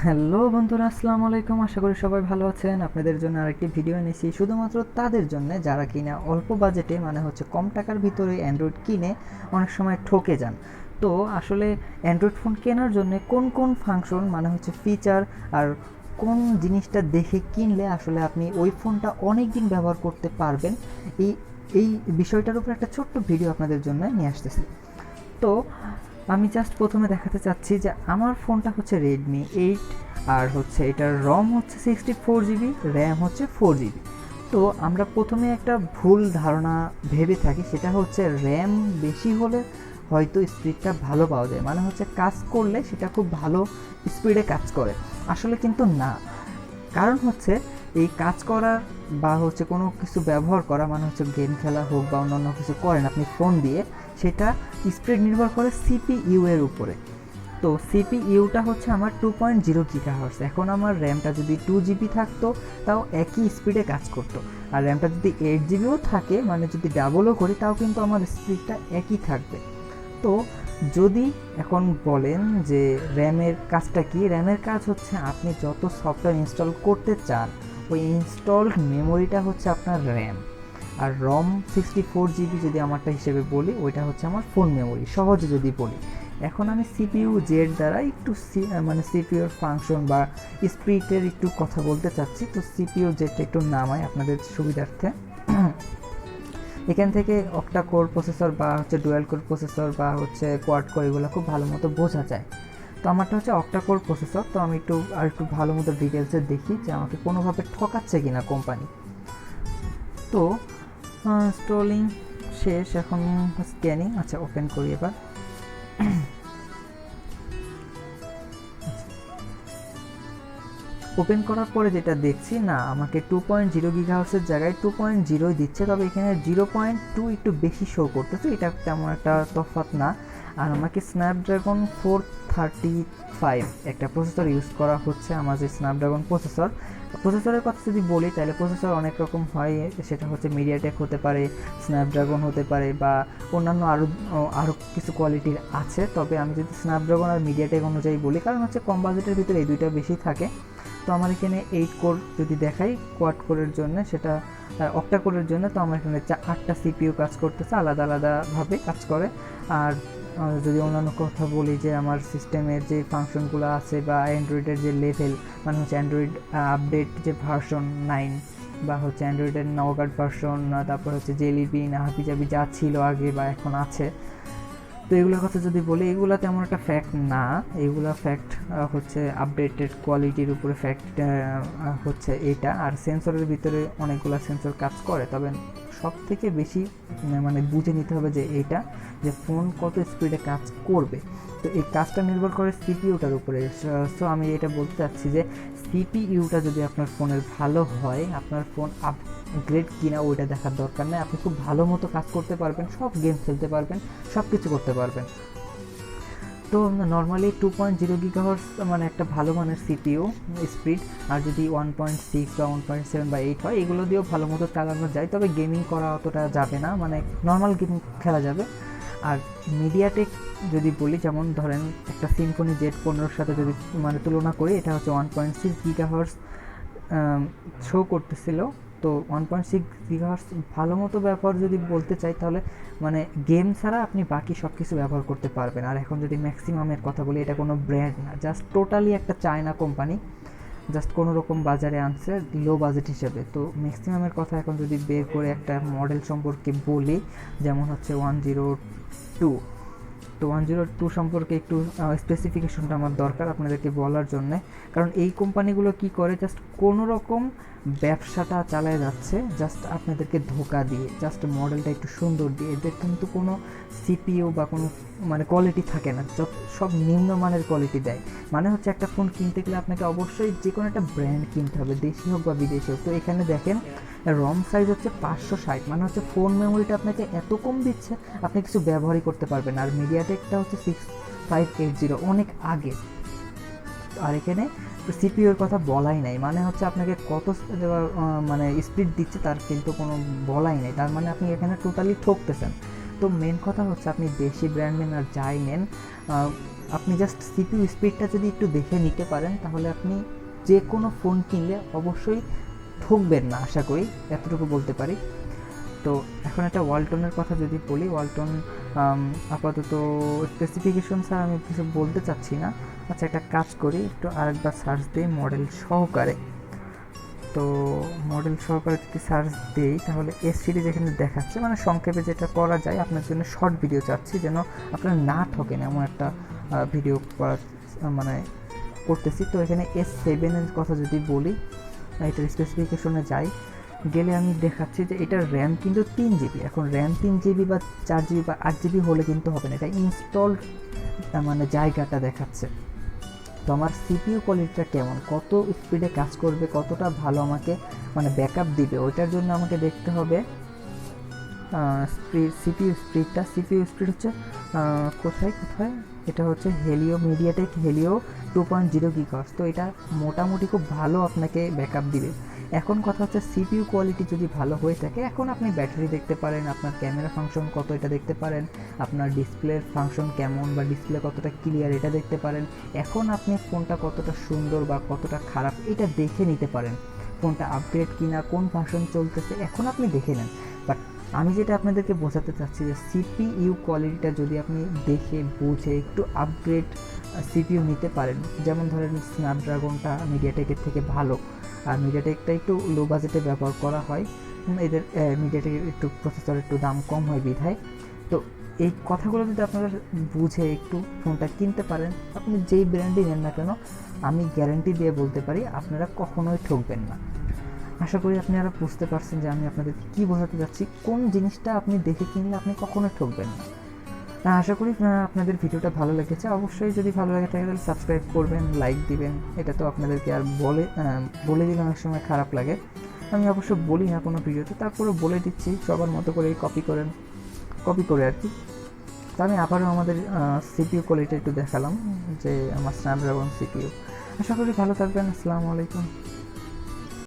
Hello বন্ধুরা, আসসালামু আলাইকুম। আশা করি সবাই ভালো আছেন। আপনাদের জন্য আরেকটি ভিডিও এনেছি শুধুমাত্র তাদের জন্য যারা কিনা অল্প বাজেটে মানে হচ্ছে কম টাকার ভিতরে অ্যান্ড্রয়েড কিনে অনেক সময় ঠকে যান। তো আসলে অ্যান্ড্রয়েড ফোন কেনার জন্য কোন কোন ফাংশন মানে হচ্ছে ফিচার আর কোন জিনিসটা দেখে কিনলে আসলে আপনি ওই ফোনটা অনেক দিন ব্যবহার করতে পারবেন, এই এই বিষয়টার উপর একটা ছোট্ট ভিডিও আপনাদের জন্য নিয়ে আসতেছি। তো আমি জাস্ট প্রথমে দেখাতে চাচ্ছি যে আমার ফোনটা হচ্ছে Redmi 8, আর হচ্ছে এটার রম হচ্ছে 64 জিবি, র্যাম হচ্ছে 4 জিবি। তো আমরা প্রথমে একটা ভুল ধারণা ভেবে থাকি, সেটা হচ্ছে র্যাম বেশি হলে হয়তো স্পিডটা ভালো পাওয়া যায়, মানে হচ্ছে কাজ করলে সেটা খুব ভালো স্পিডে কাজ করে। আসলে কিন্তু না। কারণ হচ্ছে এই কাজ করা বা হচ্ছে কোনো কিছু ব্যবহার করা মানে হচ্ছে গেম খেলা হোক বা অন্যান্য কিছু করেন আপনি ফোন দিয়ে, সেটা স্পিড নির্ভর করে সিপিইউ এর উপরে। তো সিপিইউটা হচ্ছে আমার 2.0 GHz। এখন আমার র্যামটা যদি 2 জিবি থাকতো তাও একই স্পিডে কাজ করতো, আর র্যামটা যদি 8 জিবিও থাকে মানে যদি ডাবলও করি তাও কিন্তু আমার স্পিডটা একই থাকবে। তো যদি এখন বলেন যে র্যামের কাজটা কি, র্যামের কাজ হচ্ছে আপনি যত সফটওয়্যার ইনস্টল করতে চান ওই ইনস্টলড মেমোরিটা হচ্ছে আপনার র্যাম। আর রম 64 জিবি যদি আমারটা হিসেবে বলি, ওইটা হচ্ছে আমার ফোন মেমোরি সহজে যদি বলি। এখন আমি সিপিইউ জেড দ্বারা একটু মানে সিপিইউর ফাংশন বা স্পিডের একটু কথা বলতে চাচ্ছি। তো সিপিইউ জেডটা একটু নামাই আপনাদের সুবিধার্থে। এখান থেকে অক্টা কোর প্রসেসর বা হচ্ছে ডুয়াল কোর প্রসেসর বা হচ্ছে কোয়াড কোর এগুলো খুব ভালো মতো বোঝা যায়। তো আমারটা হচ্ছে অক্টা কোর প্রসেসর। তো আমি একটু ভালো মতো ডিটেলসে দেখি যে আমাকে কোনোভাবে ঠকাচ্ছে কিনা কোম্পানি। তো স্ক্রলিং শেষ, এখন স্ক্যানিং। আচ্ছা, ওপেন করি এবার। ওপেন করার পরে যেটা দেখছি, না আমাকে 2.0 গিগাহার্টসের জায়গায় 2.0 দিচ্ছে, তবে এখানে 0.2 একটু বেশি শো করতেছে, এটা তেমন একটা তফাৎ না। আর আমাকে স্ন্যাপড্রাগন 435 একটা প্রসেসর ইউজ করা হচ্ছে, আমার যে স্ন্যাপড্রাগন প্রসেসরের কথা যদি বলি তাহলে প্রসেসর অনেক রকম হয়। সেটা হচ্ছে মিডিয়াটেক হতে পারে, স্ন্যাপড্রাগন হতে পারে বা অন্যান্য আরও কিছু কোয়ালিটির আছে। তবে আমি যদি স্ন্যাপড্রাগন আর মিডিয়াটেক অনুযায়ী বলি, কারণ হচ্ছে কম বাজেটের ভিতরে এই দুইটা বেশি থাকে। তো আমার এখানে 8 কোর যদি দেখাই কোয়াড কোরের জন্য, সেটা অক্টা কোরের জন্য, তো আমার এখানে 8টা সিপিইউ কাজ করতেছে, আলাদা আলাদাভাবে কাজ করে। আর যদি অন্যান্য কথা বলি যে আমার সিস্টেমের যে ফাংশনগুলো আছে বা অ্যান্ড্রয়েডের যে লেভেল মানে হচ্ছে অ্যান্ড্রয়েড আপডেট যে ভার্সন 9 বা হচ্ছে অ্যান্ড্রয়েডের নওগাট ভার্সন, তারপর হচ্ছে জেলিবি না হাবিজাবি যা ছিল আগে বা এখন আছে। তো এগুলোর কথা যদি বলি, এগুলো তেমন একটা ফ্যাক্ট না। এগুলো ফ্যাক্ট হচ্ছে আপডেটেড কোয়ালিটির উপরে ফ্যাক্ট হচ্ছে এটা। আর সেন্সরের ভিতরে অনেকগুলো সেন্সর কাজ করে, তবে সব থেকে বেশি মানে বুঝে নিতে হবে যে এইটা যে ফোন কত স্পিডে কাজ করবে। তো এই কাজটা নির্ভর করে সিপিইউটার উপরে। সো আমি এটা বলতে চাচ্ছি যে সিপিইউটা যদি আপনার ফোনের ভালো হয়, আপনার ফোন আপগ্রেড কিনা ওইটা দেখার দরকার নেই, আপনি খুব ভালো মতো কাজ করতে পারবেন, সব গেম খেলতে পারবেন, সব কিছু করতে পারবেন। তো নর্মালি 2.0 গিগাহার্টস মানে একটা ভালো মানের সিপিইউ স্পিড। আর যদি 1.6 বা 1.7 বা 8 হয়, এগুলো দিয়েও ভালো মতো চালানো যায়, তবে গেমিং করা অতটা যাবে না, মানে নর্মাল গেম খেলা যাবে। আর মিডিয়াটেক যদি বলি, যেমন ধরেন একটা সিম্ফনি Z15 সাথে যদি মানে তুলনা করি, এটা হচ্ছে 1.6 গিগাহার্টস শো করতেছিল। তো 1.6 গিগাহার্টস ভালো মতো ব্যবহার যদি বলতে চাই, তাহলে মানে গেম ছাড়া আপনি বাকি সব কিছু ব্যবহার করতে পারবেন। আর এখন যদি ম্যাক্সিমামের কথা বলি, এটা কোনো ব্র্যান্ড না, জাস্ট টোটালি একটা চায়না কোম্পানি, জাস্ট কোনো রকম বাজারে আনছে লো বাজেট হিসেবে। তো ম্যাক্সিমামের কথা এখন যদি বের করে একটা মডেল সম্পর্কে বলি, যেমন হচ্ছে 102। তো 102 সম্পর্কে একটু স্পেসিফিকেশনটা আমার দরকার আপনাদেরকে বলার জন্যে। কারণ এই কোম্পানিগুলো কি করে, জাস্ট কোনো রকম ব্যবসাটা চালায় যাচ্ছে জাস্ট আপনাদেরকে ধোকা দিয়ে, জাস্ট মডেলটা একটু সুন্দর দিয়ে। এদের কিন্তু কোনো সিপিইউ বা কোনো মানে কোয়ালিটি থাকে না, সব নিম্নমানের কোয়ালিটি দেয়। মানে হচ্ছে একটা ফোন কিনতে গেলে আপনাকে অবশ্যই যে কোনো একটা ব্র্যান্ড কিনতে হবে, দেশি হোক বা বিদেশি হোক। তো এখানে দেখেন রম সাইজ হচ্ছে 560, মানে হচ্ছে ফোন মেমোরিটা আপনাকে এত কম দিচ্ছে আপনি কিছু ব্যবহারই করতে পারবেন। আর মিডিয়াটেকটা হচ্ছে 6580, অনেক আগে। আর এখানে সিপিইউর কথা বলাই নাই, মানে হচ্ছে আপনাকে কত মানে স্পিড দিচ্ছে তার কিন্তু কোনো বলাই নেই, তার মানে আপনি এখানে টোটালি ঠকতেছেন। তো মেন কথা হচ্ছে আপনি দেশি ব্র্যান্ড নেন আর যাই নেন, আপনি জাস্ট সিপিইউ স্পিডটা যদি একটু দেখে নিতে পারেন তাহলে আপনি যে কোনো ফোন কিনলে অবশ্যই ঠকবেন না, আশা করি এতটুকু বলতে পারি। তো এখন একটা ওয়ালটনের কথা যদি বলি, ওয়ালটন আপাতত স্পেসিফিকেশন স্যার আমি কিছু বলতে চাচ্ছি না। আচ্ছা, একটা কাজ করি, একটু আরেকবার সার্চ দিই মডেল সহকারে। তো মডেল সহকারে যদি সার্চ দিই তাহলে এস সিরিজ এখানে দেখাচ্ছে, মানে সংক্ষেপে যেটা করা যায়, আপনার জন্য শর্ট ভিডিও চাচ্ছি যেন আপনারা না ঠকেন, এমন একটা ভিডিও করার মানে করতেছি। তো এখানে S7 কথা যদি বলি, এটার স্পেসিফিকেশনে যাই, গেলে আমি দেখাচ্ছি যে এটার র্যাম কিন্তু 3 জিবি। এখন র্যাম 3 জিবি বা 4 জিবি বা 8 জিবি হলে কিন্তু হবে না, এটা ইনস্টলড মানে জায়গাটা দেখাচ্ছে। তো আমার সিপিইউ কোয়ালিটিটা কেমন, কত স্পিডে কাজ করবে, কতটা ভালো আমাকে মানে ব্যাকআপ দিবে, ওইটার জন্য আমাকে দেখতে হবে সিপিইউ স্পিড হচ্ছে কোথায়, এটা হচ্ছে হেলিও, মিডিয়াটেক হেলিও 2.0 গিগাহার্টজ। তো এটা মোটামুটি খুব ভালো আপনাকে ব্যাকআপ দিবে। এখন কথা হচ্ছে সিপিইউ কোয়ালিটি যদি ভালো হয়ে থাকে, এখন আপনি ব্যাটারি দেখতে পারেন, আপনার ক্যামেরা ফাংশন কত এটা দেখতে পারেন, আপনার ডিসপ্লের ফাংশন কেমন বা ডিসপ্লে কতটা ক্লিয়ার এটা দেখতে পারেন। এখন আপনি ফোনটা কতটা সুন্দর বা কতটা খারাপ এটা দেখে নিতে পারেন, ফোনটা আপগ্রেড কিনা, কোন ফাংশন চলতেছে এখন আপনি দেখে নেন। বাট আমি যেটা আপনাদেরকে বোঝাতে চাচ্ছি যে সিপিইউ কোয়ালিটিটা যদি আপনি দেখে বুঝে একটু আপগ্রেড সিপিইউ নিতে পারেন, যেমন ধরেন স্ন্যাপড্রাগনটা মিডিয়াটেকের থেকে ভালো, আর মিডিয়াটেকটা একটু লো বাজেটে ব্যবহার করা হয়, এদের মিডিয়াটেকের একটু প্রসেসর একটু দাম কম হয় বিধায়। তো এই কথাগুলো যদি আপনারা বুঝে একটু ফোনটা কিনতে পারেন, আপনি যেই ব্র্যান্ডই নেন না কেন, আমি গ্যারান্টি দিয়ে বলতে পারি আপনারা কখনোই ঠকবেন না। আশা করি আপনারা বুঝতে পারছেন যে আমি আপনাদেরকে কী বোঝাতে চাচ্ছি, কোন জিনিসটা আপনি দেখে কিনলে আপনি কখনোই ঠকবেন না। আশা করি আপনাদের ভিডিওটা ভালো লেগেছে। অবশ্যই যদি ভালো লাগে থাকে তাহলে সাবস্ক্রাইব করবেন, লাইক দিবেন। এটা তো আপনাদেরকে আর বলে দিলে অনেক সময় খারাপ লাগে, আমি অবশ্য বলি না কোনো ভিডিওতে, তারপরে বলে দিচ্ছি সবার মতো করে কপি করে আর কি। তো আমি আবারও আমাদের সিপিইউ কোয়ালিটি একটু দেখালাম যে আমার স্ন্যাপড্রাগন সিপিইউ। আশা করি ভালো থাকবেন। আসসালামু আলাইকুম।